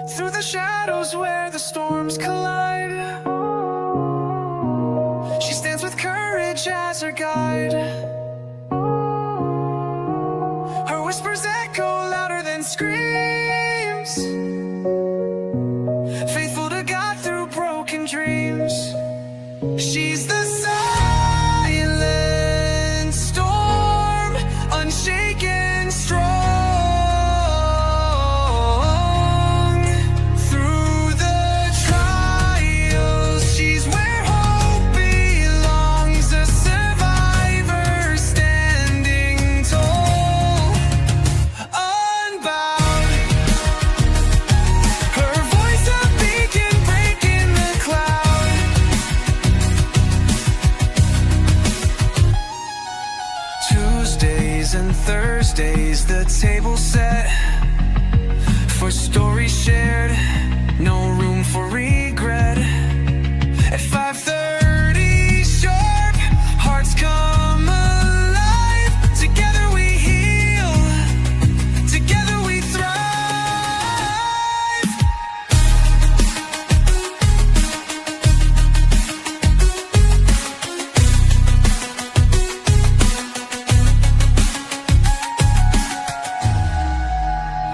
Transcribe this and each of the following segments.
through the shadows where the storms collide. She stands with courage as her guide. Her whispers echo louder than screams, faithful to God through broken dreams. She's the silent storm, unshaken, strong. Through the trials, she's where hope belongs, a survivor standing tall, unbound. Her voice a beacon breaking the cloud. Tuesdays and Thursdays, the table set for stories shared, no room for regret. At 5:30 sharp, hearts come alive. Together we heal, together we thrive.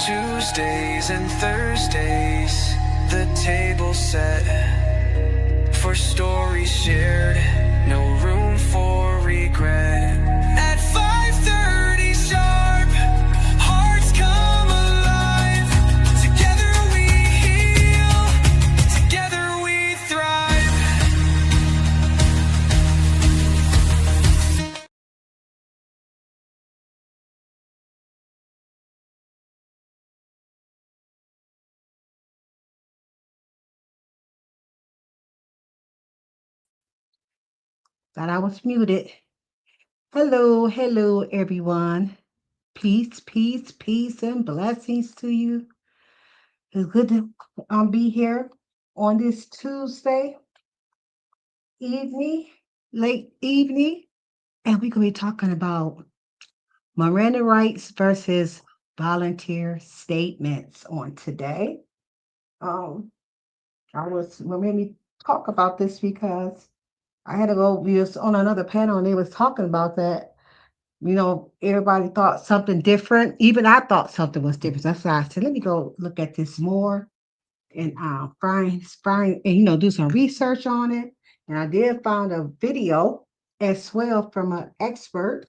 Tuesdays and Thursdays, the table set for stories shared, no room for regret. At 5:30 sharp, hearts come alive. Together we heal, together we thrive. Thought I was muted. Hello, hello, everyone. Peace, peace, peace, and blessings to you. It's good to be here on this Tuesday evening, late evening, and we're going to be talking about Miranda rights versus volunteer statements on today. Um, what made me talk about this because I had to go. We was on another panel and they was talking about that. Everybody thought something different. Even I thought something was different. That's why I said, let me go look at this more and find and do some research on it. And I did find a video as well from an expert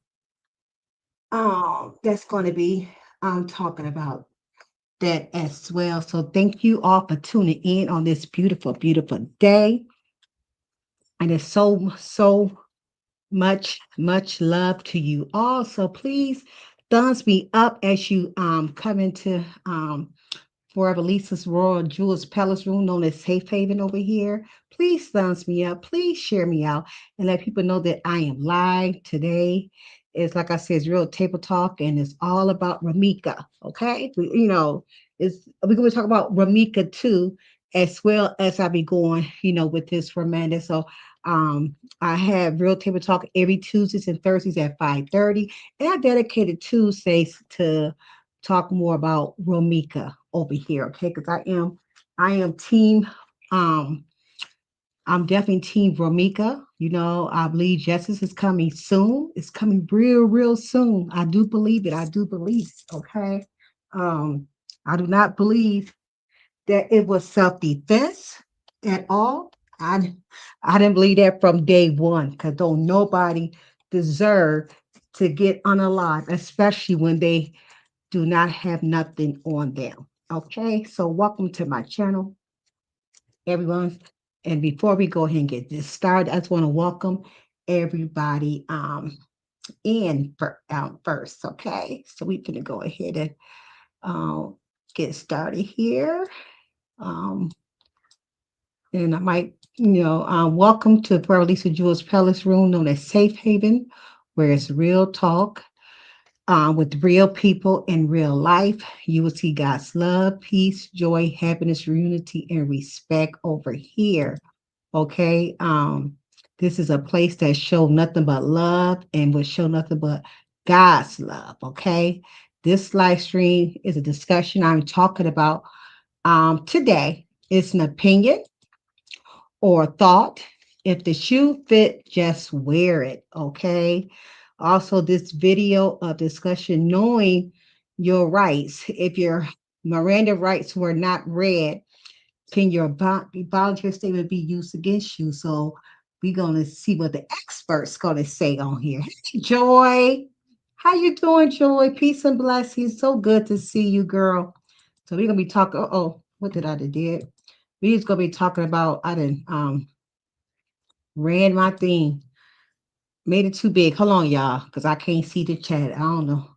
that's going to be talking about that as well. So thank you all for tuning in on this beautiful, beautiful day. And it's so much love to you all. So please thumbs me up as you come into Forever Lisa's Royal Jewels Palace room, known as Safe Haven over here. Please thumbs me up. Please share me out and let people know that I am live today. It's like I said, it's real table talk, and it's all about Ramika. Okay, we're going to talk about Ramika too, as well as I be going, with this Ramanda. So I have Real Table Talk every Tuesdays and Thursdays at 5:30, and I dedicated Tuesdays to talk more about Ramika over here, okay? Because I am team I'm definitely team Ramika. I believe justice is coming soon. It's coming real soon. I do believe it. I do believe, okay? I do not believe that it was self-defense at all. I didn't believe that from day one, because don't nobody deserve to get unalive, especially when they do not have nothing on them. Okay, so welcome to my channel, everyone. And before we go ahead and get this started, I just want to welcome everybody in first. Okay, so we're gonna go ahead and get started here. And I might, welcome to Forever Lisa Jewels Palace room, known as Safe Haven, where it's real talk with real people in real life. You will see God's love, peace, joy, happiness, unity, and respect over here. Okay. This is a place that show nothing but love and will show nothing but God's love. Okay. This live stream is a discussion. I'm talking about Today it's an opinion or thought. If the shoe fit, just wear it. Okay. Also, this video of discussion knowing your rights. If your Miranda rights were not read, can your volunteer statement be used against you? So we're gonna see what the experts gonna say on here. Hey, Joy, how you doing, Joy? Peace and blessings. So good to see you, girl. So we're gonna be talking. Oh, what did I did? We just gonna be talking about. I didn't ran my thing, made it too big. Hold on, y'all, because I can't see the chat. I don't know.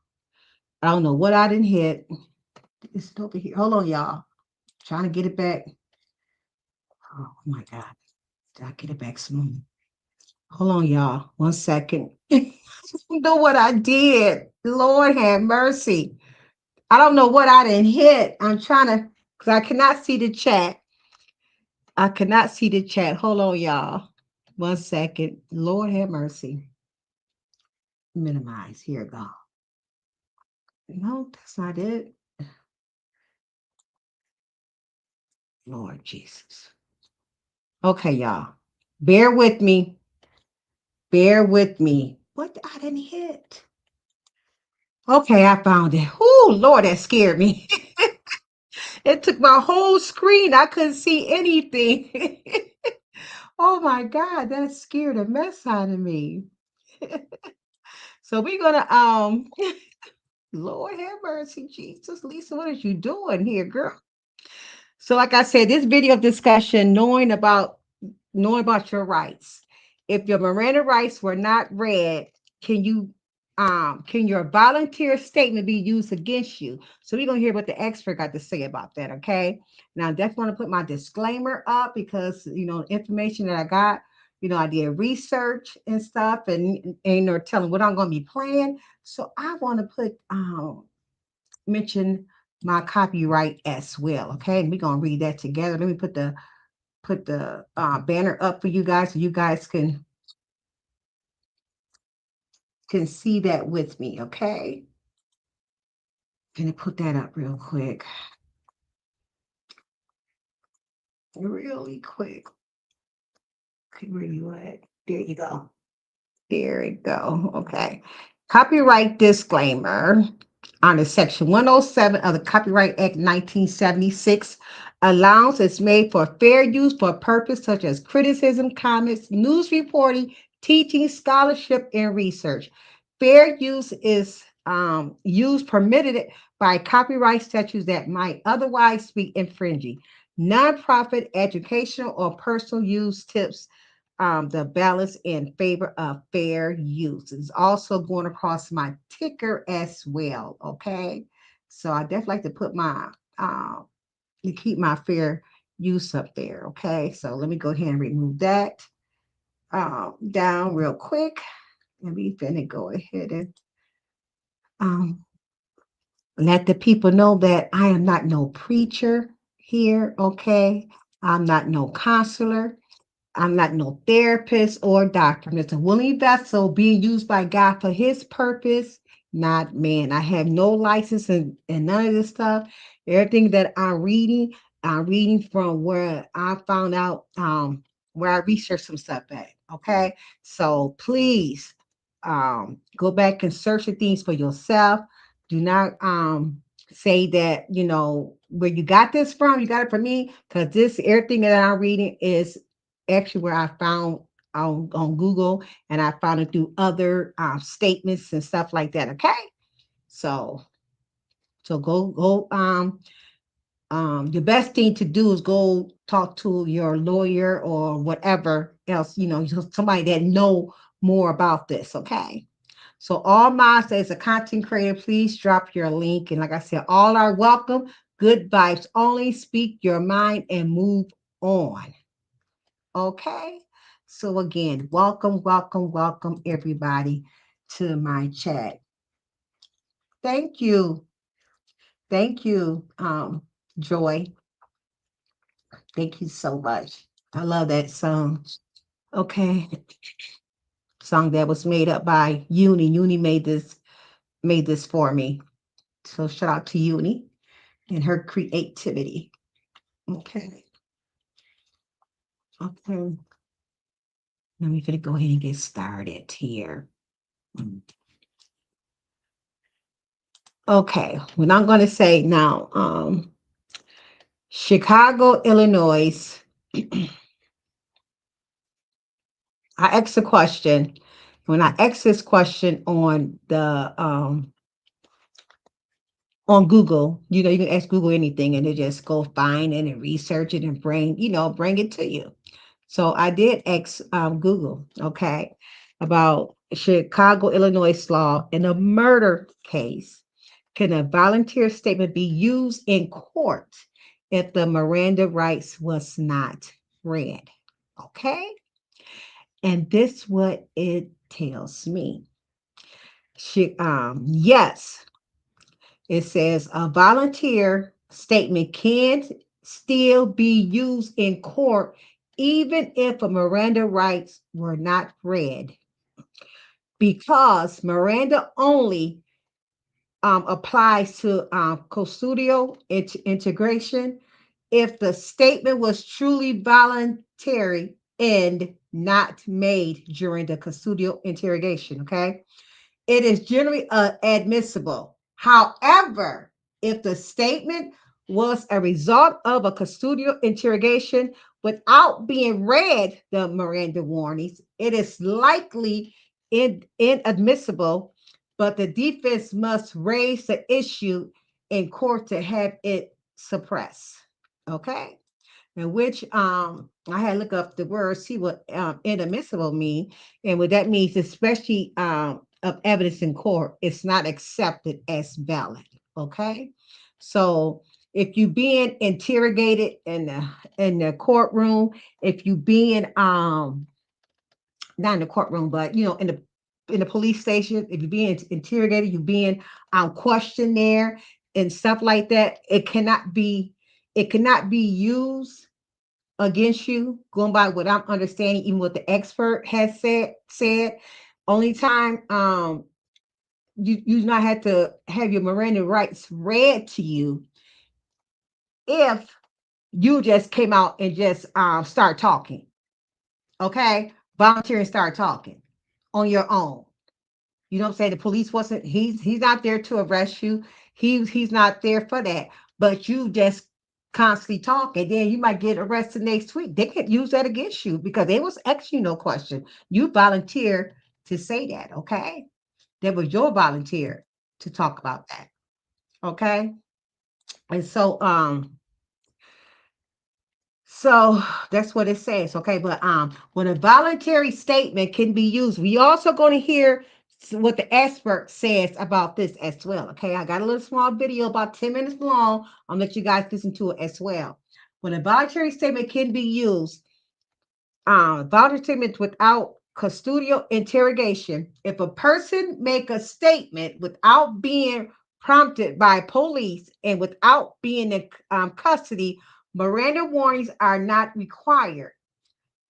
I don't know what I didn't hit. It's over here. Hold on, y'all. Trying to get it back. Oh my God. Did I get it back smooth? Hold on, y'all. 1 second. I don't know what I did. Lord have mercy. I don't know what I didn't hit. I'm trying to, because I cannot see the chat. I cannot see the chat. Hold on, y'all. 1 second. Lord have mercy. Minimize. Here we go. No, that's not it. Lord Jesus. Okay, y'all. Bear with me. Bear with me. What I didn't hit? Okay, I found it. Oh, Lord, that scared me. It took my whole screen. I couldn't see anything. Oh my God, that scared the mess out of me. So we're gonna Lord have mercy, Jesus. Lisa, what is you doing here, girl? So, like I said, this video discussion, knowing about your rights. If your Miranda rights were not read, can your volunteer statement be used against you? So we're gonna hear what the expert got to say about that. Okay. Now I definitely want to put my disclaimer up because information that I got, I did research and stuff and they're telling what I'm gonna be playing. So I want to put mention my copyright as well. Okay, and we're gonna read that together. Let me put the banner up for you guys so you guys can see that with me. Okay, gonna put that up real quick, really quick. Okay, where you at? There you go. There we go. Okay. Copyright disclaimer under Section 107 of the Copyright Act 1976. Allowance is made for fair use for purpose such as criticism, comments, news reporting, teaching, scholarship, and research. Fair use is use permitted by copyright statutes that might otherwise be infringing. Nonprofit, educational, or personal use tips the balance in favor of fair use. It's also going across my ticker as well. Okay. So I definitely like to put my to keep my fair use up there. Okay. So let me go ahead and remove that down real quick. And we finna go ahead and um let the people know that I am not no preacher here. Okay. I'm not no counselor. I'm not no therapist or doctor. I'm just a willing vessel being used by God for his purpose, not man. I have no license and none of this stuff. Everything that I'm reading from where I found out where I researched some stuff at. Okay. So please go back and search the things for yourself. Do not say that, where you got this from, you got it from me, because this everything that I'm reading is actually where I found on Google, and I found it through other statements and stuff like that. Okay, so go. The best thing to do is go talk to your lawyer or whatever else, somebody that know more about this. Okay. So all mods as a content creator, please drop your link. And like I said, all are welcome. Good vibes only. Speak your mind and move on. Okay. So again, welcome, welcome, welcome everybody to my chat. Thank you. Thank you, Joy. Thank you so much. I love that song. Okay. Song that was made up by Uni. Uni made this for me. So shout out to Uni and her creativity. Okay. Okay. Let me go ahead and get started here. Okay. What I'm going to say now, Chicago, Illinois. I asked a question. When I asked this question on Google, you can ask Google anything and it just go find it and research it and bring it to you. So I did ask Google, okay, about Chicago, Illinois law in a murder case. Can a volunteer statement be used in court if the Miranda rights was not read? Okay. And this what it tells me. Yes, it says a volunteer statement can still be used in court even if a Miranda rights were not read, because Miranda only applies to custodial integration if the statement was truly voluntary and not made during the custodial interrogation. Okay. It is generally admissible. However, if the statement was a result of a custodial interrogation without being read the Miranda warnings, it is likely inadmissible, but the defense must raise the issue in court to have it suppressed. Okay. In which I had to look up the word, see what inadmissible mean, and what that means, especially of evidence in court, it's not accepted as valid. Okay, so if you being interrogated in the courtroom, if you being not in the courtroom, but in the police station, if you're being interrogated, you're being questioned there and stuff like that, it cannot be used against you, going by what I'm understanding, even what the expert has said. Only time you not have to have your Miranda rights read to you if you just came out and just start talking. Okay, volunteer and start talking on your own. You know what I'm saying? The police wasn't, he's not there to arrest you. He's not there for that. But you just constantly talk, and then you might get arrested next week. They could use that against you because they was asking you no question. You volunteer to say that, okay? That was your volunteer to talk about that. Okay. And so that's what it says. Okay. But when a voluntary statement can be used, we also going to hear what the expert says about this as well. Okay. I got a little small video about 10 minutes long. I'll let you guys listen to it as well. When a voluntary statement can be used, voluntary statements without custodial interrogation, if a person make a statement without being prompted by police and without being in custody, Miranda warnings are not required.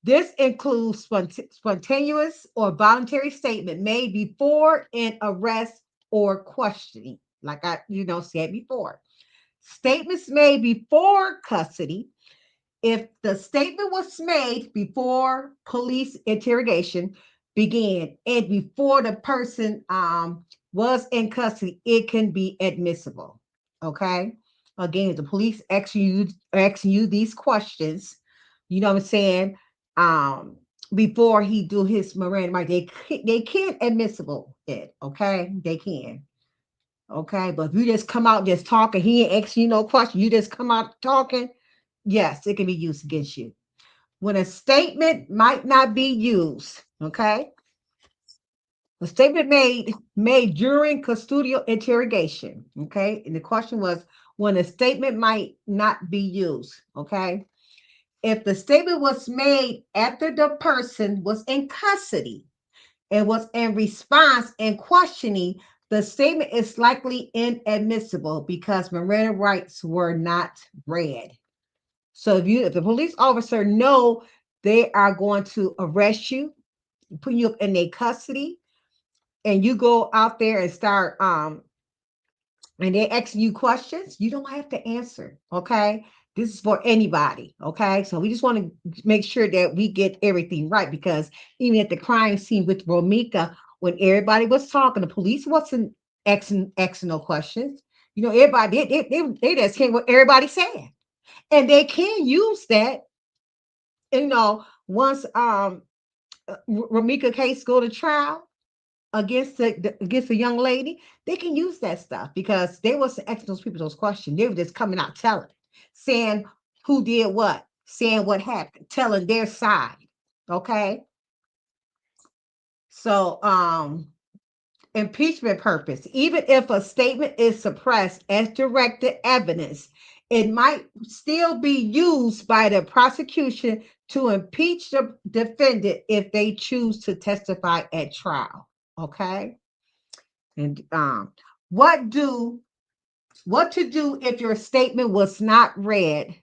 This includes spontaneous or voluntary statement made before an arrest or questioning, like I said before. Statements made before custody, if the statement was made before police interrogation began and before the person was in custody, it can be admissible. Okay. Again, if the police asking you these questions, you know what I'm saying? Before he do his Miranda right, they can admissible it. Okay, they can. Okay, but if you just come out just talking, he ain't asking you no question. You just come out talking. Yes, it can be used against you. When a statement might not be used, okay? A statement made during custodial interrogation, okay? And the question was when a statement might not be used, okay? If the statement was made after the person was in custody and was in response and questioning, the statement is likely inadmissible because Miranda rights were not read. So if the police officer know they are going to arrest you, put you up in their custody, and you go out there and start and they're asking you questions, you don't have to answer. Okay. This is for anybody. Okay. So we just want to make sure that we get everything right, because even at the crime scene with Romika, when everybody was talking, the police wasn't asking no questions. Everybody they just came what everybody said. And they can use that, once Romika case go to trial against against a young lady, they can use that stuff because they wasn't asking those people those questions. They were just coming out telling, saying who did what, saying what happened, telling their side. Okay. So impeachment purpose. Even if a statement is suppressed as directed evidence, it might still be used by the prosecution to impeach the defendant if they choose to testify at trial. Okay. And what to do if your statement was not read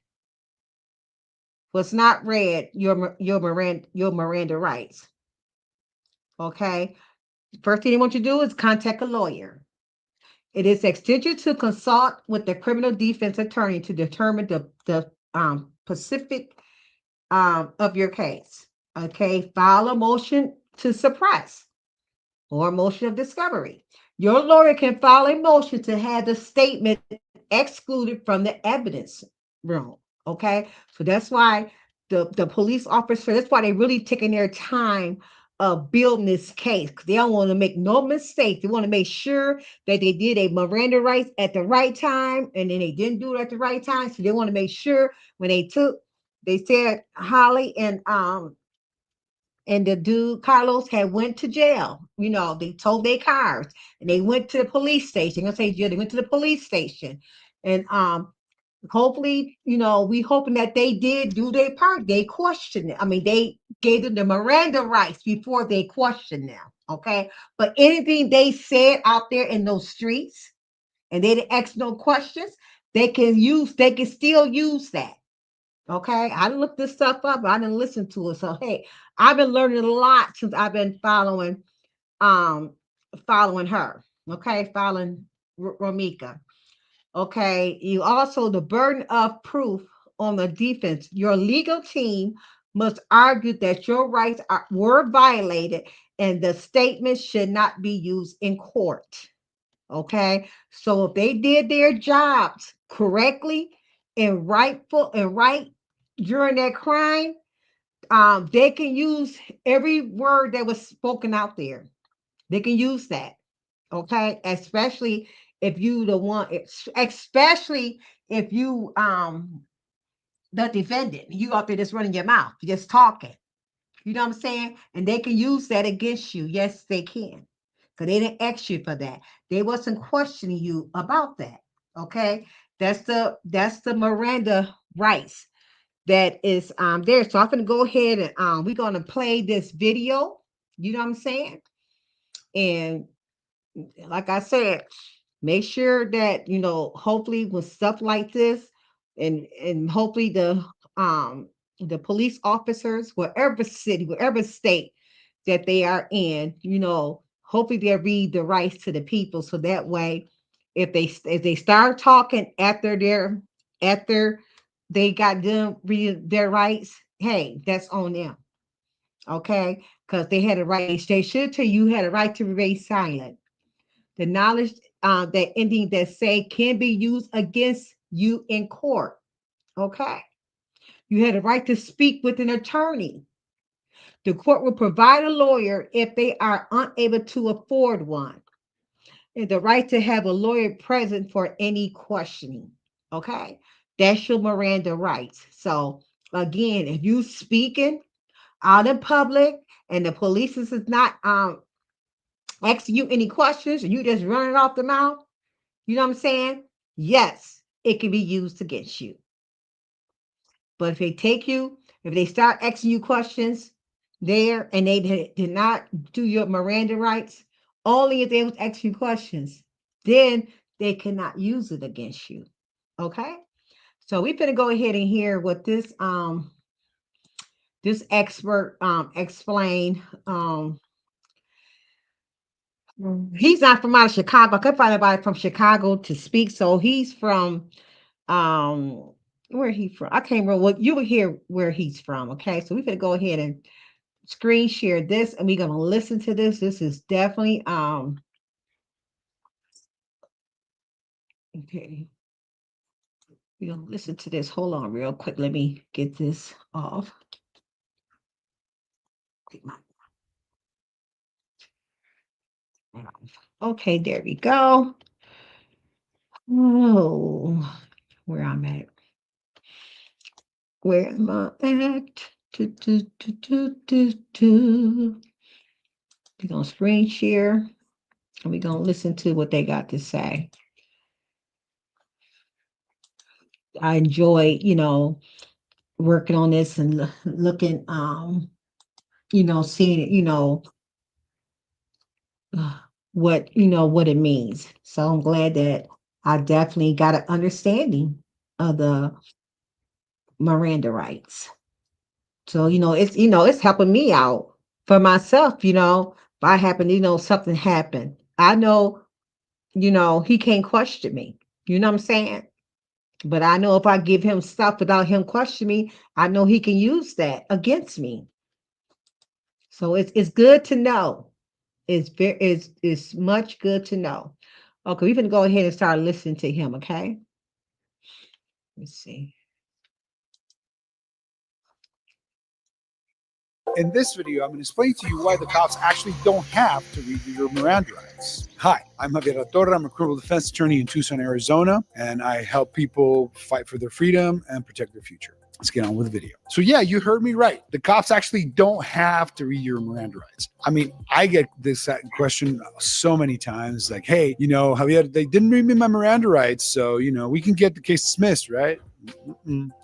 your Miranda rights. Okay. First thing you want to do is contact a lawyer. It is essential to consult with the criminal defense attorney to determine the specific of your case. Okay. File a motion to suppress or a motion of discovery. Your lawyer can file a motion to have the statement excluded from the evidence room. Okay. So that's why the police officer, that's why they're really taking their time of building this case, because they don't want to make no mistake. They want to make sure that they did a Miranda rights at the right time, and then they didn't do it at the right time. So they want to make sure when they said Holly and the dude Carlos had went to jail. They told their cars and they went to the police station. I'm gonna say, yeah, they went to the police station, and hopefully, we hoping that they did do their part. They questioned it. I mean, they gave them the Miranda rights before they questioned them. Okay, but anything they said out there in those streets, and they didn't ask no questions, they can still use that. Okay, I looked this stuff up, but I didn't listen to it. So hey, I've been learning a lot since I've been um following her. Okay, following Romika. Okay, you also the burden of proof on the defense. Your legal team must argue that your were violated and the statement should not be used in court. Okay, so if they did their jobs correctly and right during that crime, they can use every word that was spoken out there. They can use that. Okay, especially if you the one, especially if you the defendant, you out there just running your mouth, just talking. You know what I'm saying? And they can use that against you. Yes, they can. Because they didn't ask you for that. They wasn't questioning you about that. Okay. That's the Miranda rights that is there. So I'm gonna go ahead and we're gonna play this video. You know what I'm saying? And like I said, make sure that hopefully with stuff like this, and hopefully the police officers, wherever city, wherever state that they are in, hopefully they read the rights to the people, so that way if they start talking after they got them read their rights, hey, that's on them. Okay, because they had a right, they should tell you had a right to remain silent. The knowledge that ending that say can be used against you in court. Okay. You had a right to speak with an attorney. The court will provide a lawyer if they are unable to afford one. And the right to have a lawyer present for any questioning. Okay. That's your Miranda rights. So again, if you speaking out in public and the police is not asking you any questions and you just running off the mouth, you know what I'm saying? Yes, it can be used against you. But if they start asking you questions there and they did not do your Miranda rights, only if they was asking you questions, then they cannot use it against you. Okay? So we're gonna go ahead and hear what this expert explained He's not from out of Chicago. I could find anybody from Chicago to speak. So he's from where he from? I can't remember what you will hear where he's from. Okay, so we're gonna go ahead and screen share this and we're gonna listen to this. This is definitely okay. We're gonna listen to this. Hold on real quick. Let me get this off. Okay, there we go. Oh, where I'm at. Where am I at? We're gonna screen share and we're gonna listen to what they got to say. I enjoy, working on this and looking, seeing it, what it means. So I'm glad that I definitely got an understanding of the Miranda rights. So, it's helping me out for myself, if I happen, something happened. I know, he can't question me. You know what I'm saying? But I know if I give him stuff without him questioning me, I know he can use that against me. So it's good to know. It's much good to know. Okay, we're gonna go ahead and start listening to him, okay? Let's see. In this video, I'm going to explain to you why the cops actually don't have to read your Miranda rights. Hi, I'm 𝘠𝘯𝘰𝘪. I'm a criminal defense attorney in Tucson, Arizona, and I help people fight for their freedom and protect their future. Let's get on with the video. So yeah, you heard me right. The cops actually don't have to read your Miranda rights. I mean, I get this question so many times, like, hey, Javier, they didn't read me my Miranda rights, so, we can get the case dismissed, right?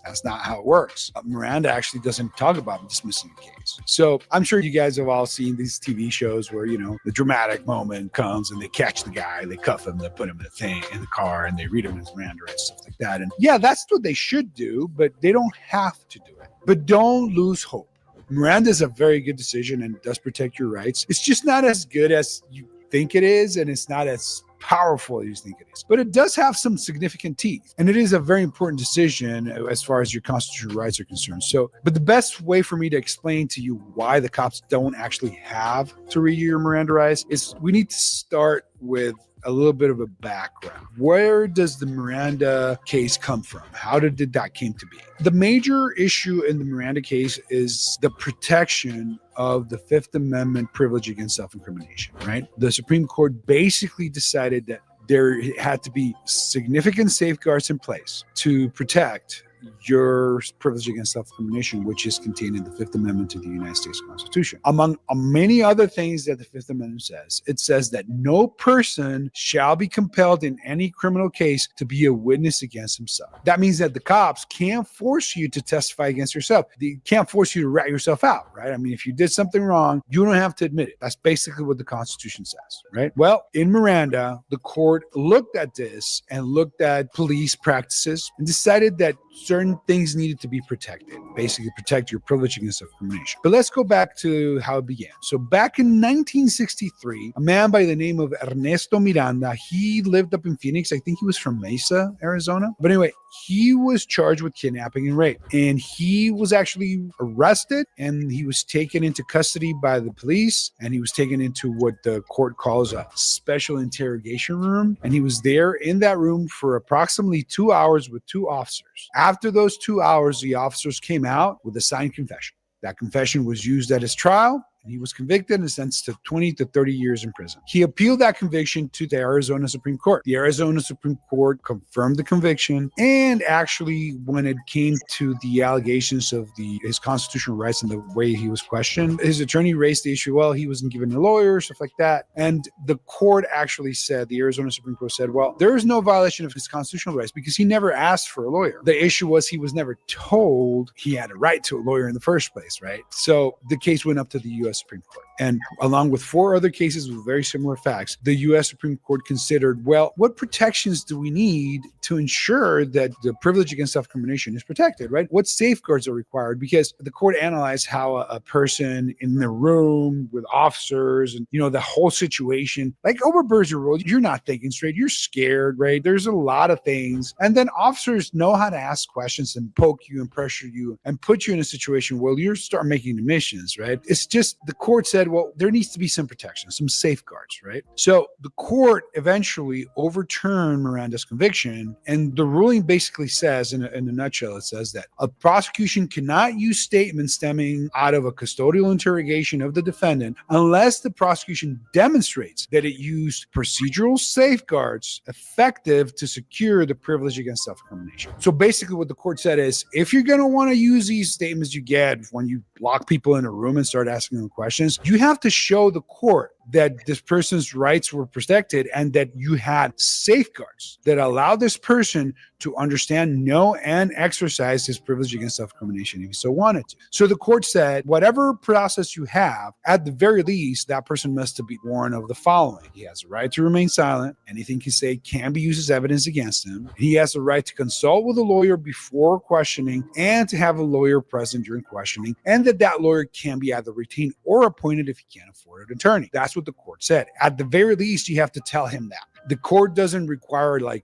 That's not how it works. Miranda actually doesn't talk about dismissing a case. So I'm sure you guys have all seen these TV shows where, the dramatic moment comes and they catch the guy, they cuff him, they put him in the car and they read him his Miranda rights, stuff like that. And yeah, that's what they should do, but they don't have to do it. But don't lose hope. Miranda is a very good decision and does protect your rights. It's just not as good as you think it is, and it's not as powerful as you think it is, but it does have some significant teeth, and it is a very important decision as far as your constitutional rights are concerned. So, but the best way for me to explain to you why the cops don't actually have to read your Miranda rights is we need to start with a little bit of a background. Where does the Miranda case come from? How did that came to be? The major issue in the Miranda case is the protection of the Fifth Amendment privilege against self-incrimination, right? The Supreme Court basically decided that there had to be significant safeguards in place to protect your privilege against self-incrimination, which is contained in the Fifth Amendment to the United States Constitution. Among many other things that the Fifth Amendment says, it says that no person shall be compelled in any criminal case to be a witness against himself. That means that the cops can't force you to testify against yourself. They can't force you to rat yourself out, right? I mean, if you did something wrong, you don't have to admit it. That's basically what the Constitution says, right? Well, in Miranda, the court looked at this and looked at police practices and decided that certain things needed to be protected, basically protect your privilege against self-incrimination. But let's go back to how it began. So back in 1963, a man by the name of Ernesto Miranda, he lived up in Phoenix. I think he was from Mesa, Arizona. But anyway, he was charged with kidnapping and rape. And he was actually arrested and he was taken into custody by the police. And he was taken into what the court calls a special interrogation room. And he was there in that room for approximately 2 hours with two officers. After those 2 hours, the officers came out with a signed confession. That confession was used at his trial, and he was convicted and sentenced to 20 to 30 years in prison. He appealed that conviction to the Arizona Supreme Court. The Arizona Supreme Court confirmed the conviction, and actually, when it came to the allegations of his constitutional rights and the way he was questioned, his attorney raised the issue, well, he wasn't given a lawyer, stuff like that. And the court actually said, the Arizona Supreme Court said, well, there is no violation of his constitutional rights because he never asked for a lawyer. The issue was he was never told he had a right to a lawyer in the first place, right? So the case went up to the U.S. Supreme Court. And along with 4 other cases with very similar facts, the U.S. Supreme Court considered, well, what protections do we need to ensure that the privilege against self-incrimination is protected, right? What safeguards are required? Because the court analyzed how a person in the room with officers and, the whole situation, like over Berger Road, you're not thinking straight. You're scared, right? There's a lot of things. And then officers know how to ask questions and poke you and pressure you and put you in a situation where you start making admissions, right? It's just the court said, well, there needs to be some protection, some safeguards, right? So the court eventually overturned Miranda's conviction. And the ruling basically says, in a nutshell, it says that a prosecution cannot use statements stemming out of a custodial interrogation of the defendant unless the prosecution demonstrates that it used procedural safeguards effective to secure the privilege against self-incrimination. So basically what the court said is, if you're going to want to use these statements you get when you lock people in a room and start asking them questions, you have to show the court that this person's rights were protected and that you had safeguards that allow this person to understand, know, and exercise his privilege against self-incrimination if he so wanted to. So the court said, whatever process you have, at the very least, that person must be warned of the following. He has a right to remain silent. Anything he say can be used as evidence against him. He has the right to consult with a lawyer before questioning and to have a lawyer present during questioning, and that lawyer can be either retained or appointed if he can't afford an attorney. That's what the court said. At the very least, you have to tell him that. The court doesn't require a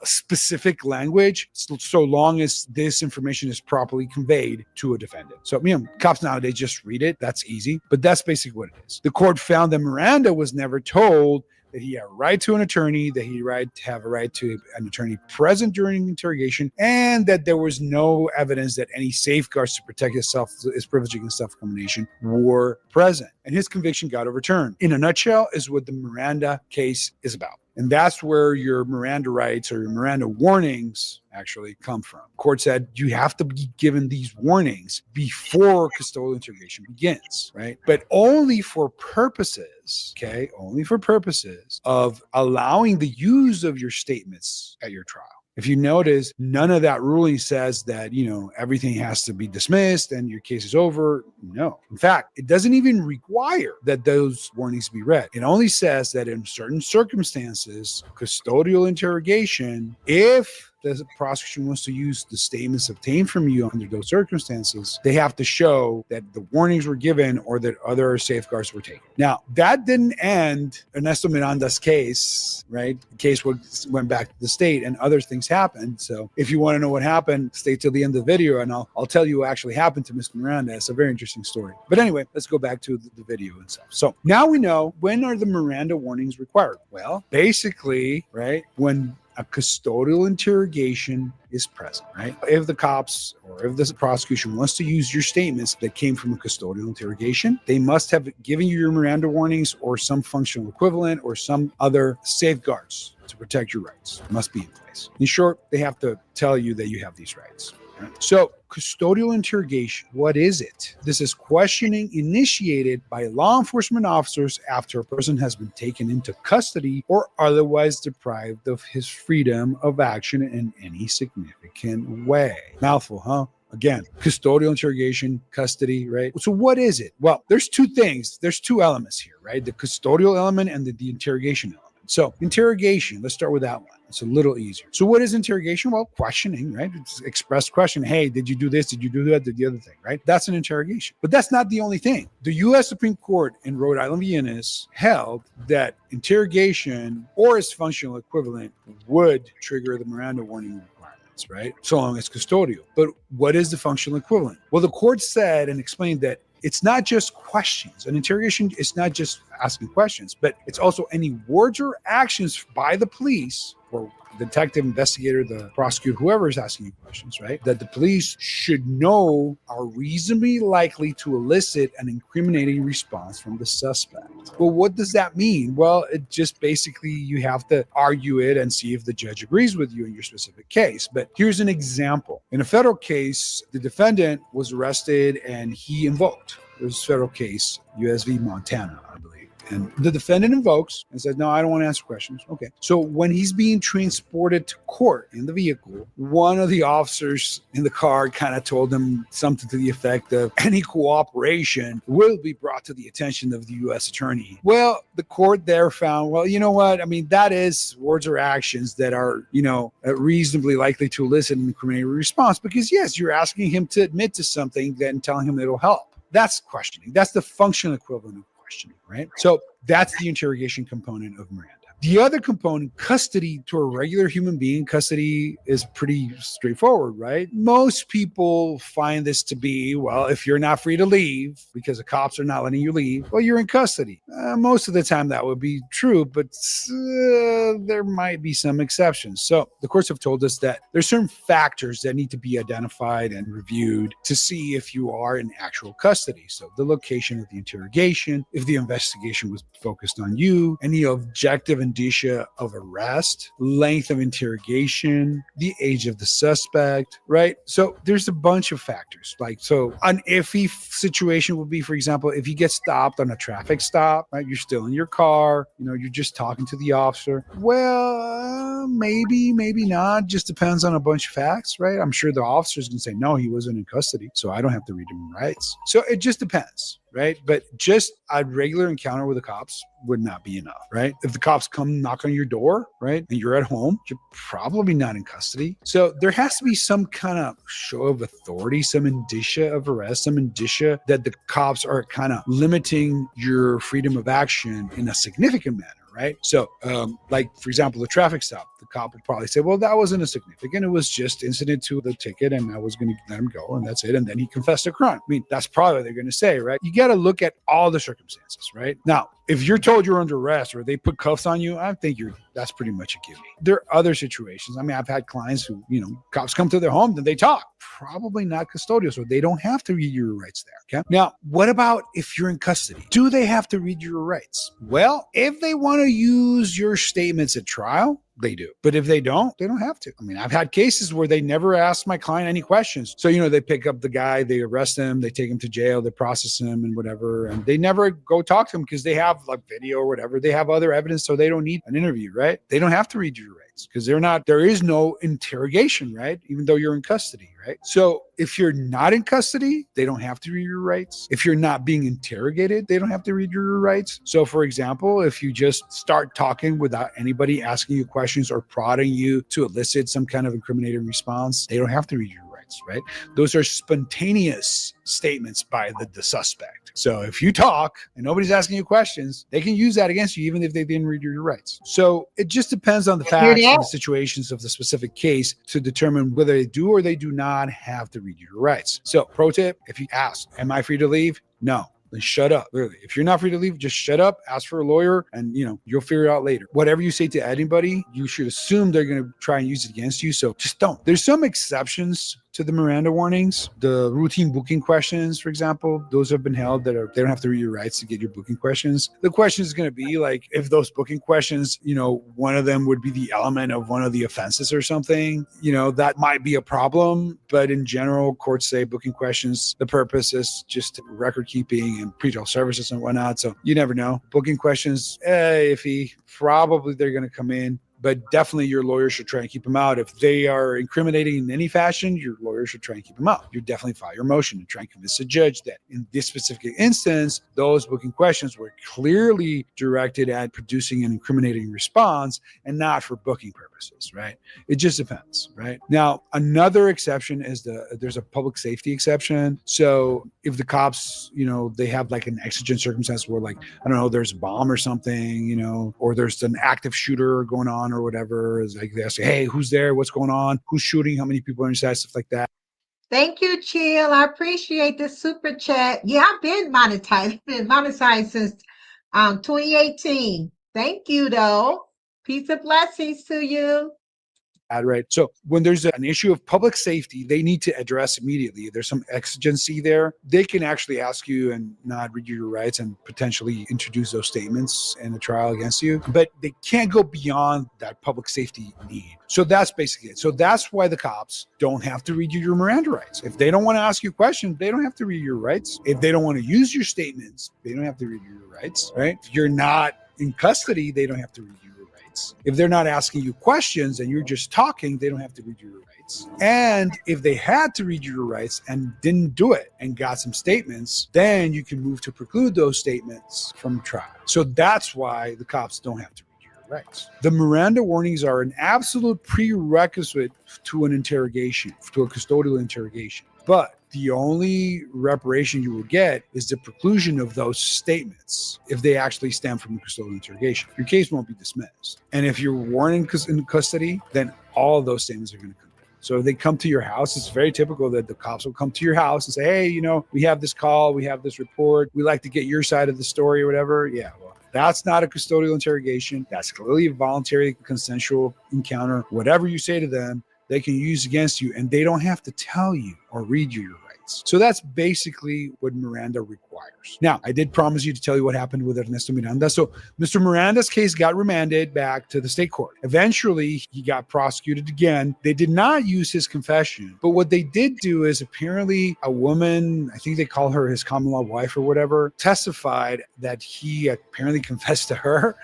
specific language so long as this information is properly conveyed to a defendant. So, cops nowadays just read it. That's easy, but that's basically what it is. The court found that Miranda was never told that he had a right to an attorney, that he have a right to an attorney present during interrogation, and that there was no evidence that any safeguards to protect his privilege against self-incrimination were present. And his conviction got overturned. In a nutshell, is what the Miranda case is about. And that's where your Miranda rights or your Miranda warnings actually come from. Court said you have to be given these warnings before custodial interrogation begins, right? But only for purposes, only for purposes of allowing the use of your statements at your trial. If you notice, none of that ruling says that, everything has to be dismissed and your case is over. No. In fact, it doesn't even require that those warnings be read. It only says that in certain circumstances, custodial interrogation, if the prosecution wants to use the statements obtained from you under those circumstances, they have to show that the warnings were given or that other safeguards were taken. Now, that didn't end Ernesto Miranda's case, right? The case went back to the state and other things happened. So if you want to know what happened, stay till the end of the video and I'll tell you what actually happened to Mr. Miranda. It's a very interesting story. But anyway, let's go back to the video itself. So now we know, when are the Miranda warnings required? Well, basically, right, when a custodial interrogation is present, right? If the cops or if the prosecution wants to use your statements that came from a custodial interrogation, they must have given you your Miranda warnings or some functional equivalent or some other safeguards to protect your rights. It must be in place. In short, they have to tell you that you have these rights. So custodial interrogation, what is it? This is questioning initiated by law enforcement officers after a person has been taken into custody or otherwise deprived of his freedom of action in any significant way. Mouthful, huh? Again, custodial interrogation, custody, right? So what is it? Well, there's two things. There's two elements here, right? The custodial element and the interrogation element. So interrogation, let's start with that one. It's a little easier. So what is interrogation? Well, questioning, right? It's expressed question. Hey, did you do this? Did you do that? Did the other thing, right? That's an interrogation. But that's not the only thing. The U.S. Supreme Court in Rhode Island v. Ennis held that interrogation or its functional equivalent would trigger the Miranda warning requirements, right? So long as custodial. But what is the functional equivalent? Well, the court said and explained that it's not just questions. An interrogation is not just asking questions, but it's also any words or actions by the police or detective, investigator, the prosecutor, whoever is asking you questions, right? That the police should know are reasonably likely to elicit an incriminating response from the suspect. Well, what does that mean? Well, it just basically you have to argue it and see if the judge agrees with you in your specific case. But here's an example. In a federal case, the defendant was arrested and he invoked. It was a federal case, U.S. v. Montana, I believe. And the defendant invokes and says, no, I don't want to answer questions. Okay. So when he's being transported to court in the vehicle, one of the officers in the car kind of told him something to the effect of any cooperation will be brought to the attention of the U.S. attorney. Well, the court there found, well, you know what? I mean, that is words or actions that are, reasonably likely to elicit an incriminating response because, yes, you're asking him to admit to something, then telling him it'll help. That's questioning. That's the functional equivalent of questioning, right? So that's the interrogation component of Miranda. The other component, custody to a regular human being, custody is pretty straightforward, right? Most people find this to be, well, if you're not free to leave because the cops are not letting you leave, well, you're in custody. Most of the time that would be true, but there might be some exceptions. So the courts have told us that there's certain factors that need to be identified and reviewed to see if you are in actual custody. So the location of the interrogation, if the investigation was focused on you, any objective indicia of arrest, length of interrogation, the age of the suspect, right? So there's a bunch of factors. So an iffy situation would be, for example, if you get stopped on a traffic stop, right? You're still in your car, you're just talking to the officer. Well, maybe not. Just depends on a bunch of facts, right? I'm sure the officers can say, no, he wasn't in custody, so I don't have to read him rights. So it just depends. Right. But just a regular encounter with the cops would not be enough. Right. If the cops come knock on your door, right, and you're at home, you're probably not in custody. So there has to be some kind of show of authority, some indicia of arrest, some indicia that the cops are kind of limiting your freedom of action in a significant manner. Right. So like, for example, the traffic stop, the cop would probably say, well, that wasn't a significant. It was just incident to the ticket and I was going to let him go and that's it. And then he confessed a crime. I mean, that's probably what they're going to say. Right. You got to look at all the circumstances. Right. Now, if you're told you're under arrest or they put cuffs on you, I think that's pretty much a gimme. There are other situations. I mean, I've had clients who, cops come to their home, then they talk. Probably not custodial, so they don't have to read your rights there. Okay. Now, what about if you're in custody? Do they have to read your rights? Well, if they want to use your statements at trial, they do. But if they don't have to. I mean, I've had cases where they never ask my client any questions. So, they pick up the guy, they arrest him, they take him to jail, they process him and whatever. And they never go talk to him because they have like video or whatever. They have other evidence. So they don't need an interview, right? They don't have to read your rights because there is no interrogation, right? Even though you're in custody, right? So if you're not in custody, they don't have to read your rights. If you're not being interrogated, they don't have to read your rights. So for example, if you just start talking without anybody asking you questions or prodding you to elicit some kind of incriminating response, they don't have to read your rights, right? Those are spontaneous statements by the suspect. So if you talk and nobody's asking you questions, they can use that against you even if they didn't read your rights. So it just depends on the facts and the situations of the specific case to determine whether they do or they do not have to read your rights. So pro tip, if you ask, am I free to leave? No. Then shut up. Literally, if you're not free to leave, just shut up, ask for a lawyer, and you'll figure it out later. Whatever you say to anybody, you should assume they're going to try and use it against you. So just don't. There's some exceptions to the Miranda warnings. The routine booking questions, for example, those have been held they don't have to read your rights to get your booking questions. The question is going to be like, if those booking questions, one of them would be the element of one of the offenses or something, that might be a problem. But in general, courts say booking questions, the purpose is just record keeping and pretrial services and whatnot. So you never know. Booking questions, iffy. Probably they're going to come in. But definitely your lawyer should try and keep them out. If they are incriminating in any fashion, your lawyer should try and keep them out. You definitely file your motion and try and convince the judge that in this specific instance, those booking questions were clearly directed at producing an incriminating response and not for booking purposes, right? It just depends, right? Now, another exception is there's a public safety exception. So if the cops, they have like an exigent circumstance where like, I don't know, there's a bomb or something, or there's an active shooter going on or whatever, is like they say, hey, who's there? What's going on? Who's shooting? How many people are inside? Stuff like that. Thank you, Chill. I appreciate the super chat. Yeah, I've been monetized. Been monetized since 2018. Thank you, though. Peace and blessings to you. right? So when there's an issue of public safety, they need to address immediately. If there's some exigency there, they can actually ask you and not read your rights and potentially introduce those statements in a trial against you. But they can't go beyond that public safety need. So that's basically it. So that's why the cops don't have to read you your Miranda rights. If they don't want to ask you questions, they don't have to read your rights. If they don't want to use your statements, they don't have to read your rights, right? If you're not in custody, they don't have to read your rights. If they're not asking you questions and you're just talking, they don't have to read your rights. And if they had to read your rights and didn't do it and got some statements, then you can move to preclude those statements from trial. So that's why the cops don't have to read your rights. The Miranda warnings are an absolute prerequisite to an interrogation, to a custodial interrogation. But the only reparation you will get is the preclusion of those statements if they actually stem from a custodial interrogation. Your case won't be dismissed. And if you're warned in custody, then all of those statements are going to come back. So if they come to your house, it's very typical that the cops will come to your house and say, hey, we have this call, we have this report, we like to get your side of the story or whatever. Yeah, well, that's not a custodial interrogation. That's clearly a voluntary, consensual encounter. Whatever you say to them, they can use against you, and they don't have to tell you or read you your rights. So that's basically what Miranda requires. Now, I did promise you to tell you what happened with Ernesto Miranda. So Mr. Miranda's case got remanded back to the state court. Eventually, he got prosecuted again. They did not use his confession, but what they did do is apparently a woman, I think they call her his common law wife or whatever, testified that he apparently confessed to her,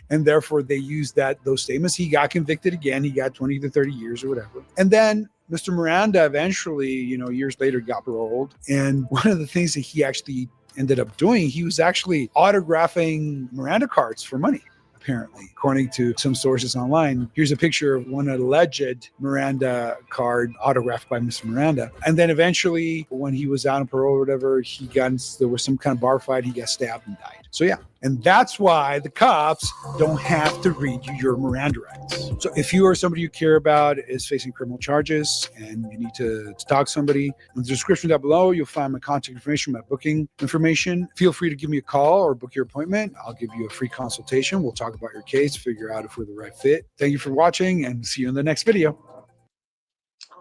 and therefore they used those statements. He got convicted again. He got 20 to 30 years or whatever. And then Mr. Miranda eventually, years later got paroled. And one of the things that he actually ended up doing, he was actually autographing Miranda cards for money, apparently, according to some sources online. Here's a picture of one alleged Miranda card autographed by Mr. Miranda. And then eventually, when he was out on parole or whatever, there was some kind of bar fight, he got stabbed and died. So yeah, and that's why the cops don't have to read you your Miranda rights. So if you or somebody you care about is facing criminal charges and you need to talk to somebody, in the description down below, you'll find my contact information, my booking information. Feel free to give me a call or book your appointment. I'll give you a free consultation. We'll talk about your case, figure out if we're the right fit. Thank you for watching, and see you in the next video.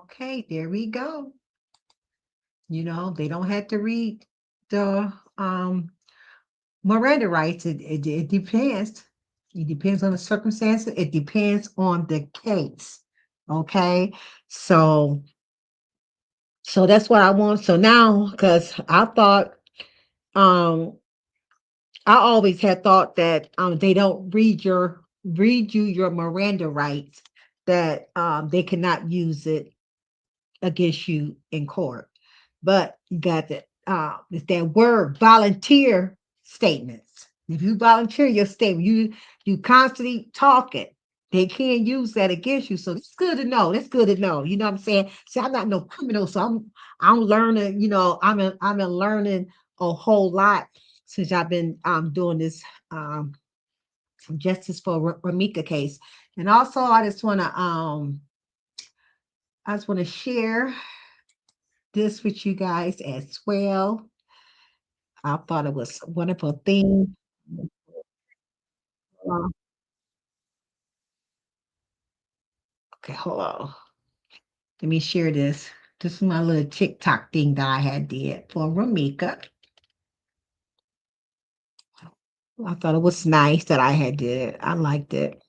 Okay, there we go. They don't have to read the Miranda rights. It depends. It depends on the circumstances. It depends on the case. Okay, so that's what I want. So now, because I thought, I always had thought that they don't read you your Miranda rights, that they cannot use it against you in court. But you got it's that word volunteer statements. If you volunteer your statement, you constantly talking, they can't use that against you. So it's good to know. That's good to know. You know what I'm saying? See, I'm not no criminal, so I'm learning. I'm learning a whole lot since I've been doing this Justice for 𝘠𝑚𝑖𝑐𝑎 case. And also, I just want to share this with you guys as well. I thought it was a wonderful thing. Okay, hold on. Let me share this. This is my little TikTok thing that I had did for Ramika. I thought it was nice that I had did it. I liked it.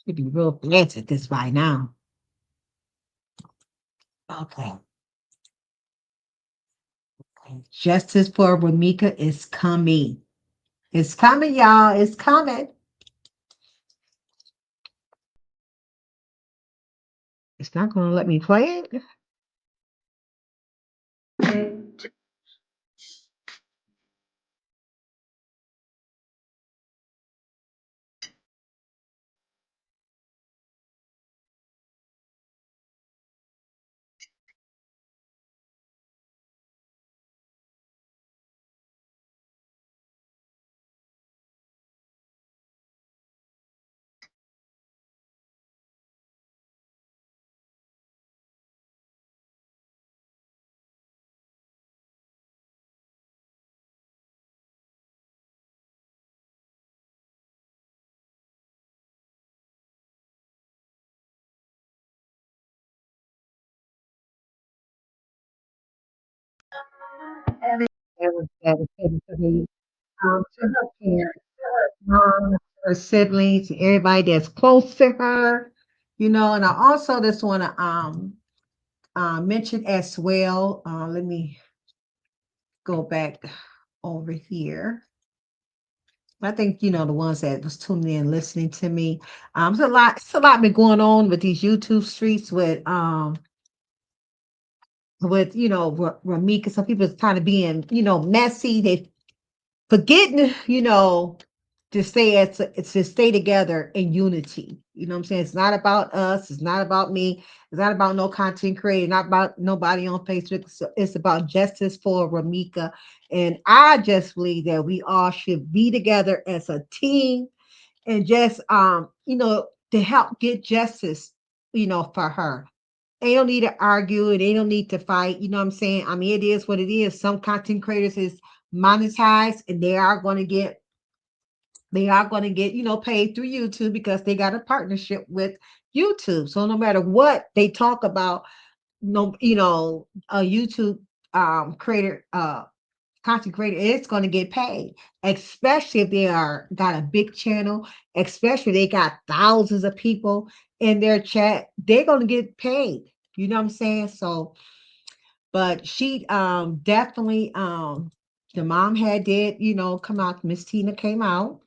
Should be real fancy at this by now. Okay. Justice for Ramika is coming. It's coming, y'all. It's coming. It's not going to let me play it. That was devastating to me. To her parents, to her mom, her siblings, everybody that's close to her, and I also just want to mention as well. Let me go back over here. I think the ones that was tuning in, listening to me. It's a lot been going on with these YouTube streets with Ramika. Some people is kind of being messy. They forgetting to stay together in unity. You know what I'm saying? It's not about us. It's not about me. It's not about no content creator. Not about nobody on Facebook. It's about justice for Ramika. And I just believe that we all should be together as a team and just to help get justice, for her. They don't need to argue and they don't need to fight. You know what I'm saying? I mean, it is what it is. Some content creators is monetized and they are going to get paid through YouTube because they got a partnership with YouTube. So no matter what they talk about, no, a YouTube creator, content creator is going to get paid, especially if they are got a big channel, especially if they got thousands of people in their chat, they're going to get paid. You know what I'm saying? So, but she definitely the mom had come out. Miss Tina came out.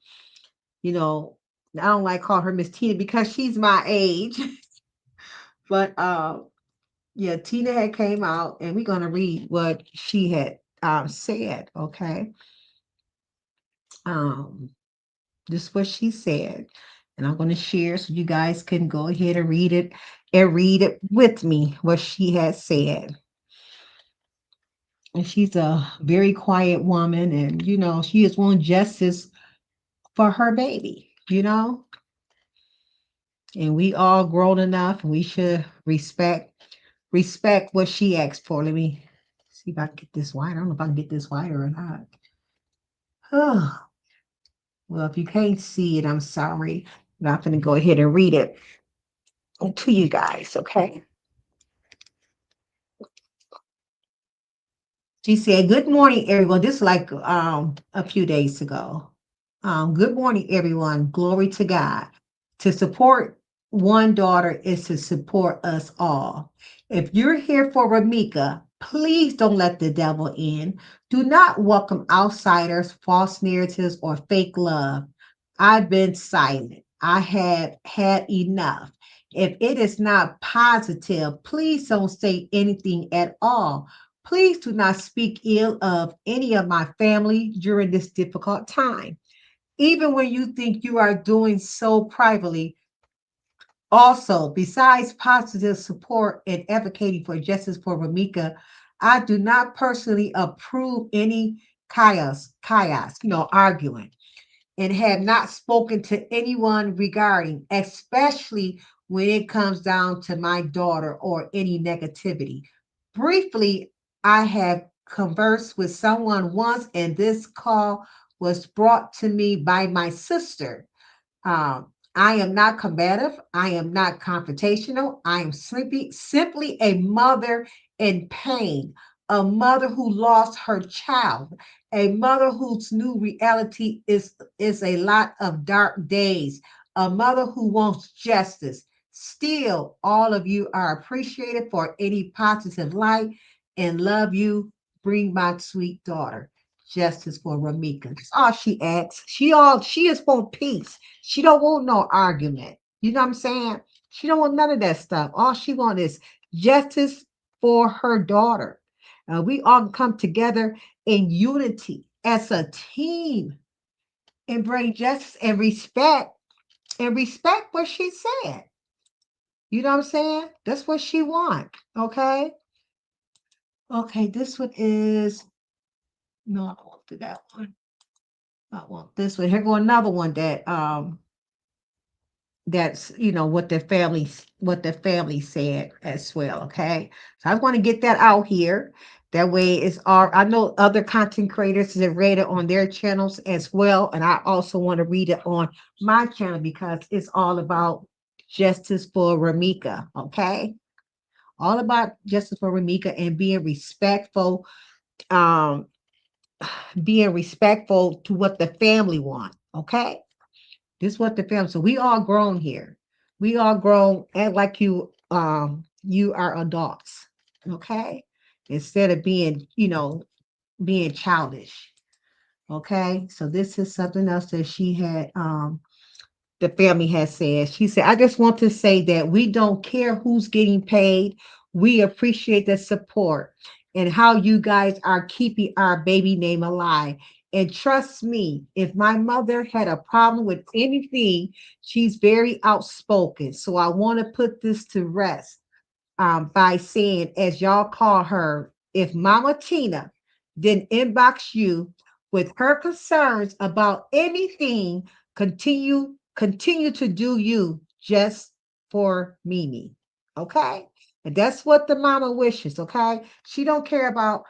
you know, I don't like call her Miss Tina because she's my age. But yeah, Tina had came out and we're gonna read what she had said, okay? Um, this is what she said, and I'm gonna share so you guys can go ahead and read it with me, what she has said. And she's a very quiet woman, and she is one justice for her baby. And we all grown enough and we should respect what she asked for. Let me see if I can get this white. I don't know if I can get this whiter or not. Oh, well, if you can't see it, I'm sorry. I'm not going to go ahead and read it to you guys, okay? She said, "Good morning, everyone." This is like a few days ago. Good morning, everyone. Glory to God. To support one daughter is to support us all. If you're here for Ramika, please don't let the devil in. Do not welcome outsiders, false narratives, or fake love. I've been silent. I have had enough. If it is not positive, please don't say anything at all. Please do not speak ill of any of my family during this difficult time. Even when you think you are doing so privately, also, besides positive support and advocating for justice for Ramika, I do not personally approve any chaos, arguing, and have not spoken to anyone regarding, especially when it comes down to my daughter or any negativity. Briefly, I have conversed with someone once, and this call was brought to me by my sister. I am not combative. I am not confrontational. I am simply a mother in pain, a mother who lost her child, a mother whose new reality is a lot of dark days, a mother who wants justice. Still, all of you are appreciated for any positive light and love you. Bring my sweet daughter. Justice for Ramika. That's all she asks. She is for peace. She don't want no argument. You know what I'm saying? She don't want none of that stuff. All she wants is justice for her daughter. We all come together in unity as a team and bring justice and respect what she said. You know what I'm saying? That's what she wants. Okay. Okay. This one is no, I don't want to do that one. I want this one. Here go another one that's what the family said as well. Okay, so I want to get that out here. That way it's all. I know other content creators have read it on their channels as well, and I also want to read it on my channel because it's all about justice for Ramika. Okay, all about justice for Ramika and being respectful um being respectful to what the family want. Okay, this is what the family. So we all grown here. We all grown. Act like you are adults. Okay, instead of being being childish. Okay, so this is something else that she had the family has said. She said, I just want to say that we don't care who's getting paid. We appreciate the support and how you guys are keeping our baby name alive. And trust me, if my mother had a problem with anything, she's very outspoken. So I want to put this to rest by saying, as y'all call her, if Mama Tina didn't inbox you with her concerns about anything, continue to do you just for Mimi. Okay? And that's what the mama wishes, okay? She don't care about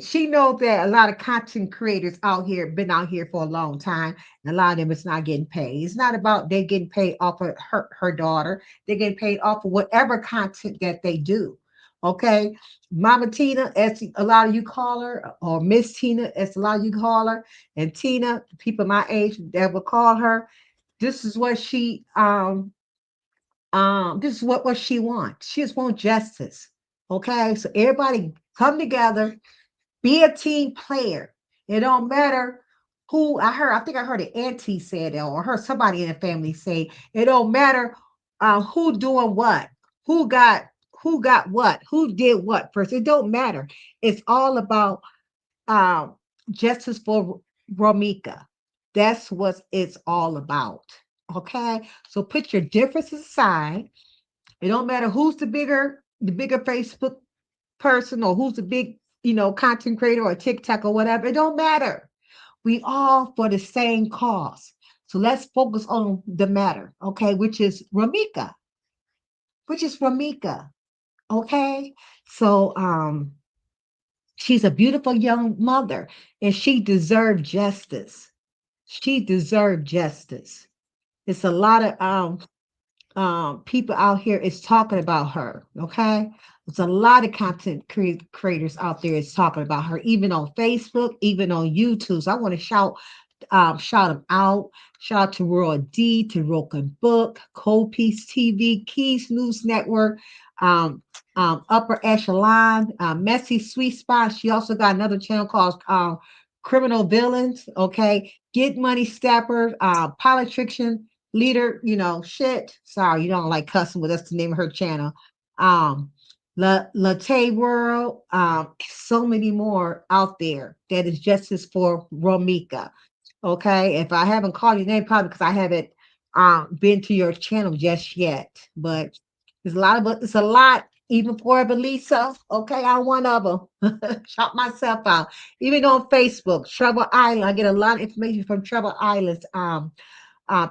she knows that a lot of content creators out here been out here for a long time, and a lot of them is not getting paid. It's not about they getting paid off of her daughter. They're getting paid off of whatever content that they do. Okay. Mama Tina, as a lot of you call her, or Miss Tina, as a lot of you call her, and Tina, people my age that will call her, this is what this is what she wants. She just wants justice. Okay. So everybody come together, be a team player. It don't matter who I think I heard an auntie said that, or heard somebody in the family say it don't matter who doing what, who got what, who did what first. It don't matter. It's all about um justice for Romika. That's what it's all about. Okay. So put your differences aside. It don't matter who's the bigger Facebook person, or who's the big, content creator or TikTok or whatever. It don't matter. We all for the same cause. So let's focus on the matter, okay, which is Ramika. Okay. So she's a beautiful young mother, and she deserved justice. She deserved justice. It's a lot of people out here is talking about her. Okay, there's a lot of content creators out there is talking about her, even on Facebook, even on YouTube. So I want to shout them out. Shout out to Royal D, to Broken Book, Cold Piece TV, Keys News Network, um, Upper Echelon, Messy Sweet Spot. She also got another channel called Criminal Villains. Okay, Get Money Stepper, Politician Leader. Shit. Sorry, you don't like cussing, but that's the name of her channel. Um, Latte World, so many more out there that is justice for Romika. Okay, if I haven't called your name, probably because I haven't been to your channel just yet. But there's a lot of it's a lot, even for Belisa. Okay, I'm one of them. Shout myself out. Even on Facebook, Trouble Island. I get a lot of information from Trouble Island's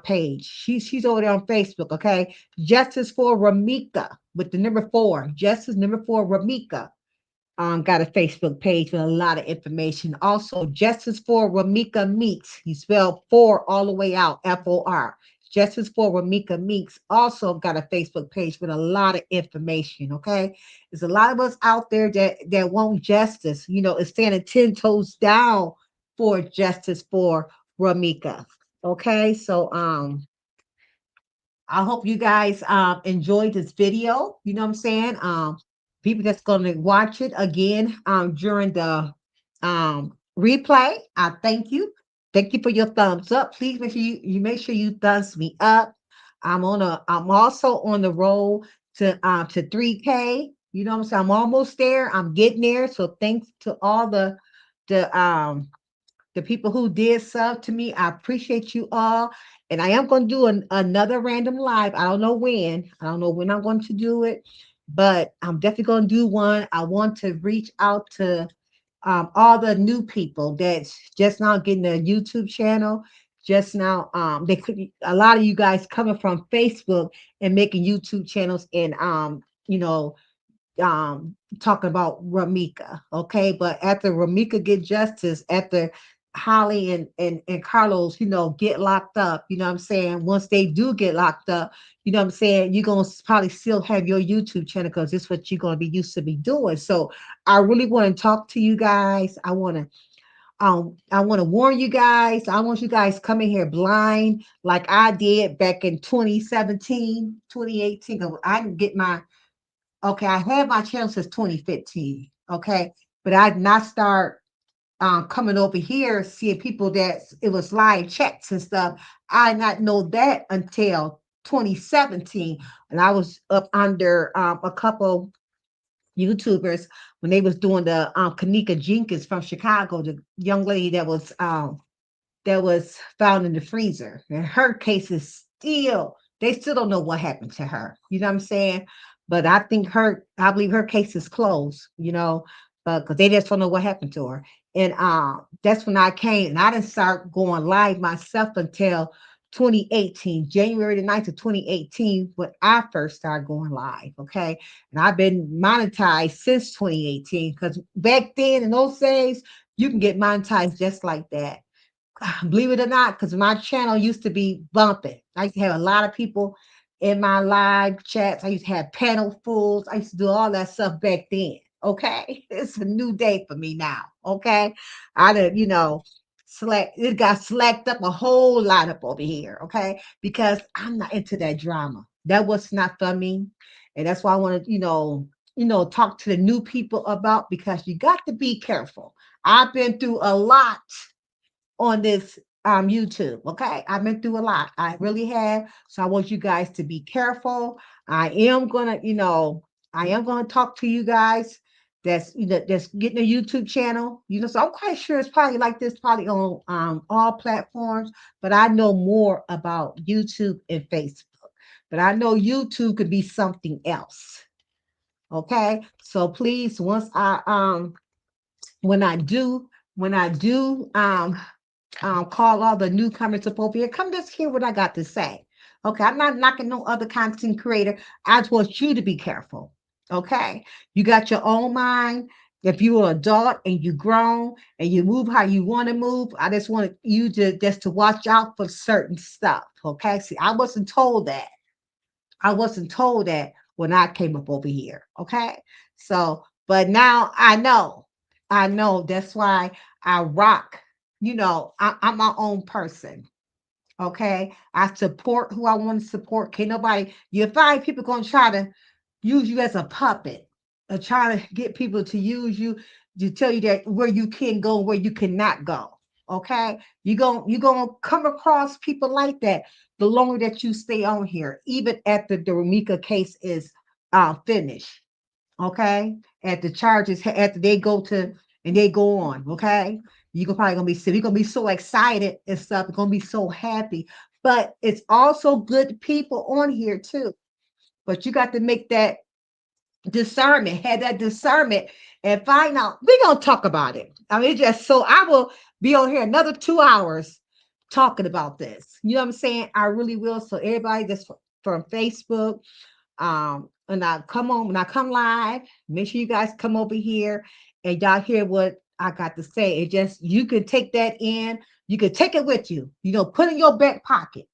page. She's over there on Facebook. Okay, Justice for Ramika with the number 4. Justice number 4 Ramika got a Facebook page with a lot of information. Also, Justice for Ramika Meeks. You spell 4 all the way out, FOR. Justice for Ramika Meeks also got a Facebook page with a lot of information. Okay, there's a lot of us out there that want justice. Is standing 10 toes down for justice for Ramika. Okay, so I hope you guys enjoyed this video. You know what I'm saying? People that's going to watch it again during the replay, I thank you. Thank you for your thumbs up. Please make sure you make sure you thumbs me up. I'm also on the road to 3K. You know what I'm saying? I'm almost there. I'm getting there. So thanks to all the people who did sub to me. I appreciate you all. And I am going to do another random live. I don't know when. I don't know when I'm going to do it, but I'm definitely going to do one. I want to reach out to all the new people that's just now getting a YouTube channel. Just now, they could a lot of you guys coming from Facebook and making YouTube channels, and talking about Ramika. Okay, but after Ramika get justice, after Holly and Carlos, get locked up, you know what I'm saying? Once they do get locked up, you know what I'm saying, you're gonna probably still have your YouTube channel because this is what you're gonna be used to be doing. So I really want to talk to you guys. I want to warn you guys. I want you guys coming here blind like I did back in 2017, 2018. I didn't get my okay, I had my channel since 2015. Okay. But I did not start coming over here, seeing people that it was live chats and stuff. I did not know that until 2017. And I was up under a couple YouTubers when they was doing the Kanika Jenkins from Chicago, the young lady that was found in the freezer. And her case is still, they still don't know what happened to her. You know what I'm saying? But I believe her case is closed, but because they just don't know what happened to her. And that's when I came and I didn't start going live myself until 2018, January the 9th of 2018, when I first started going live. Okay. And I've been monetized since 2018 because back then in those days, you can get monetized just like that. Believe it or not, because my channel used to be bumping. I used to have a lot of people in my live chats. I used to have panel fulls. I used to do all that stuff back then. Okay. It's a new day for me now. Okay. I did, select it got slacked up a whole lot up over here. Okay. Because I'm not into that drama. That was not for me. And that's why I want to, talk to the new people about because you got to be careful. I've been through a lot on this YouTube. Okay. I've been through a lot. I really have. So I want you guys to be careful. I am gonna talk to you guys that's getting a YouTube channel. So I'm quite sure it's probably like this, probably on all platforms, but I know more about YouTube and Facebook. But I know YouTube could be something else. Okay. So please, once I when I do call all the newcomers up over here. Come just hear what I got to say. Okay, I'm not knocking no other content creator. I just want you to be careful. Okay, you got your own mind. If you're an adult and you grown and you move how you want to move, I just want you to just to watch out for certain stuff. Okay, see, I wasn't told that. I wasn't told that when I came up over here. Okay. So, but now I know. I know. That's why I rock. I'm my own person. Okay. I support who I want to support. Can't nobody, you find people going to try to use you as a puppet or try to get people to use you to tell you that where you can go, where you cannot go. Okay. You're gonna come across people like that the longer that you stay on here, even after the Ramika case is finished. Okay. At the charges, after they go to and they go on. Okay. You're gonna be so excited and stuff. You're gonna be so happy. But it's also good people on here too. But you got to make that discernment, have that discernment, and find out. We're gonna talk about it. I mean, just so I will be on here another 2 hours talking about this. You know what I'm saying? I really will. So everybody that's from Facebook, and I come on when I come live, make sure you guys come over here and y'all hear what I got to say. It just you could take that in, you could take it with you, put in your back pocket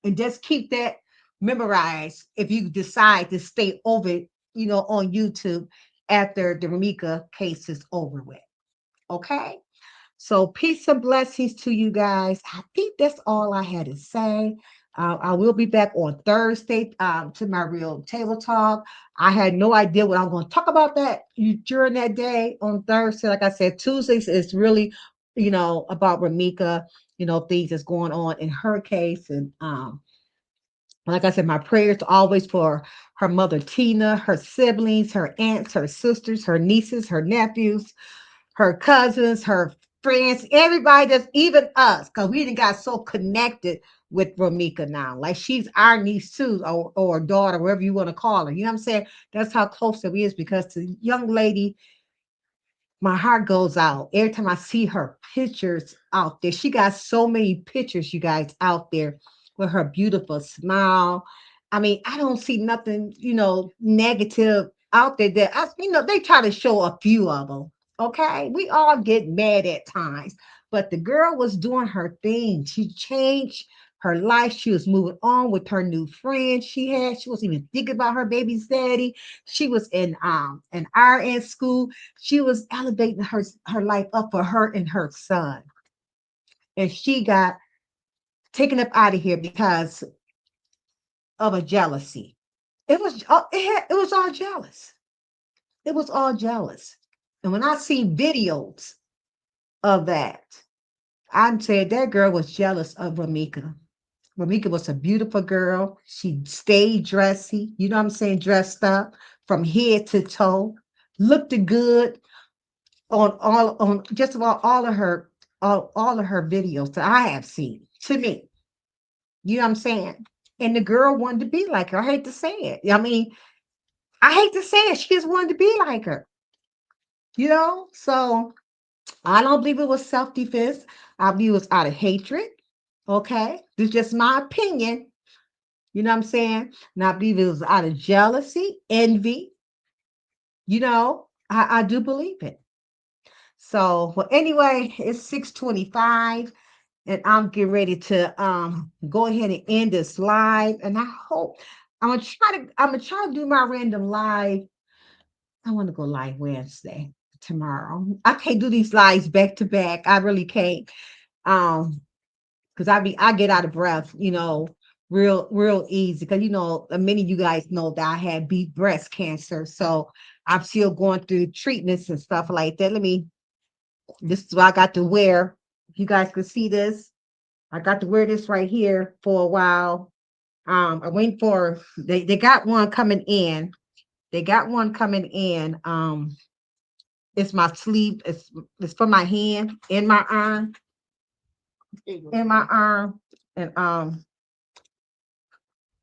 and just keep that memorized if you decide to stay over, on YouTube after the Ramika case is over with. Okay. So peace and blessings to you guys. I think that's all I had to say. I will be back on Thursday to my real table talk. I had no idea what I'm going to talk about during that day on Thursday. Like I said, Tuesdays is really, about Ramika, things that's going on in her case. And like I said, my prayers always for her mother, Tina, her siblings, her aunts, her sisters, her nieces, her nephews, her cousins, her friends, everybody that's even us, because we didn't got so connected with Ramika now. Like she's our niece too, or daughter, whatever you want to call her. You know what I'm saying? That's how close that we is because the young lady, my heart goes out every time I see her pictures out there. She got so many pictures, you guys, out there with her beautiful smile. I mean, I don't see nothing, negative out there that they try to show a few of them. Okay, we all get mad at times, But the girl was doing her thing. She changed her life. She was moving on with her new friend she had. She wasn't even thinking about her baby's daddy. She was in an RN school. She was elevating her life up for her and her son. And she got taken up out of here because of a jealousy. It was it was all jealous. It was all jealous. And when I see videos of that, I said that girl was jealous of Ramika. Ramika was a beautiful girl. She stayed dressy, you know what I'm saying, dressed up from head to toe, looked good on just about all of her videos that I have seen, to me. You know what I'm saying? And the girl wanted to be like her. I hate to say it. I mean, I hate to say it. She just wanted to be like her. You know? So I don't believe it was self-defense. I believe it was out of hatred. Okay? This is just my opinion. You know what I'm saying? And I believe it was out of jealousy, envy. You know, I do believe it. So, well, anyway, it's 6:25. And I'm getting ready to go ahead and end this live. And I hope I'm gonna try to do my random live. I want to go live Wednesday tomorrow. I can't do these lives back to back. I really can't. Because I get out of breath, you know, real easy. Because you know, many of you guys know that I had breast cancer. So I'm still going through treatments and stuff like that. This is what I got to wear. You guys can see this. I got to wear this right here for a while. I wait for they got one coming in. They got one coming in. It's my sleeve. It's for my hand in my arm. In my arm. And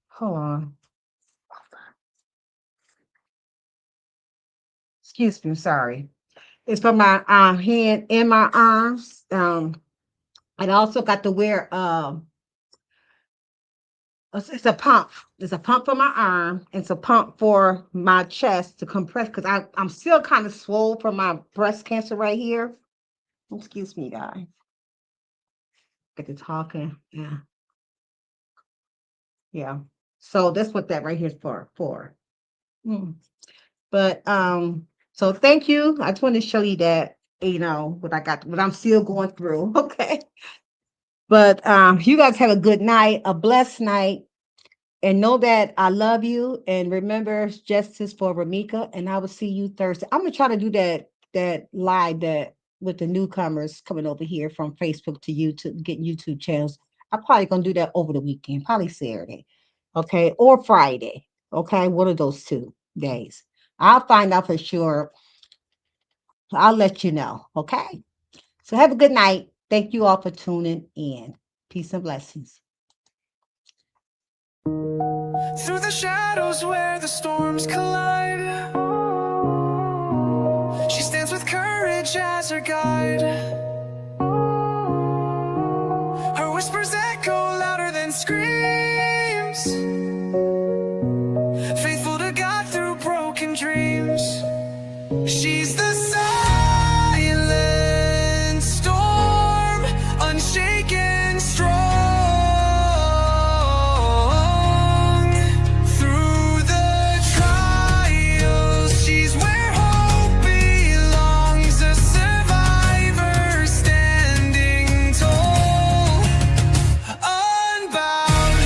hold on. Excuse me, sorry. It's for my hand in my arms. I also got to wear it's a pump. It's a pump for my arm. It's a pump for my chest to compress because I'm still kind of swole from my breast cancer right here. Excuse me, guys. Get to talking. Yeah. Yeah. So that's what that right here is for. But so thank you. I just wanted to show you that, you know, what I'm still going through. Okay. But you guys have a good night, a blessed night, and know that I love you. And remember, justice for Ramika. And I will see you Thursday. I'm gonna try to do that live that with the newcomers coming over here from Facebook to YouTube, getting YouTube channels. I'm probably gonna do that over the weekend, probably Saturday, okay, or Friday, okay, one of those 2 days. I'll find out for sure. I'll let you know, okay? So have a good night. Thank you all for tuning in. Peace and blessings. Through the shadows where the storms collide, she stands with courage as her guide. Her whispers echo louder than screams, faithful to God through broken dreams. She's the silent storm, unshaken, strong. Through the trials, she's where hope belongs, a survivor standing tall, unbound.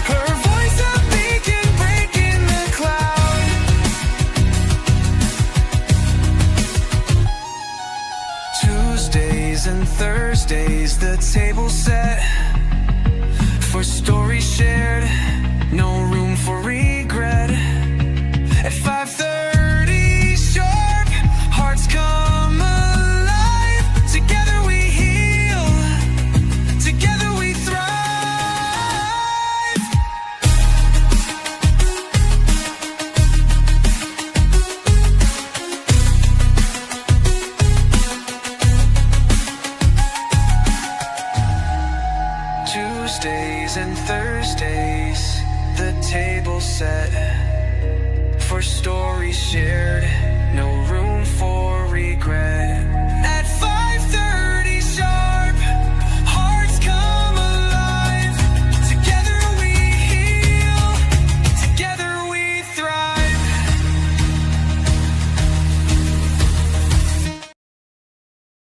Her voice a beacon breaking the cloud. Tuesdays and Thursdays, the table set for stories shared, no room for regret. At 5:30 sharp, hearts come alive. Together we heal, together we thrive. Tuesdays and Thursdays, the table set for stories shared, no room for regret.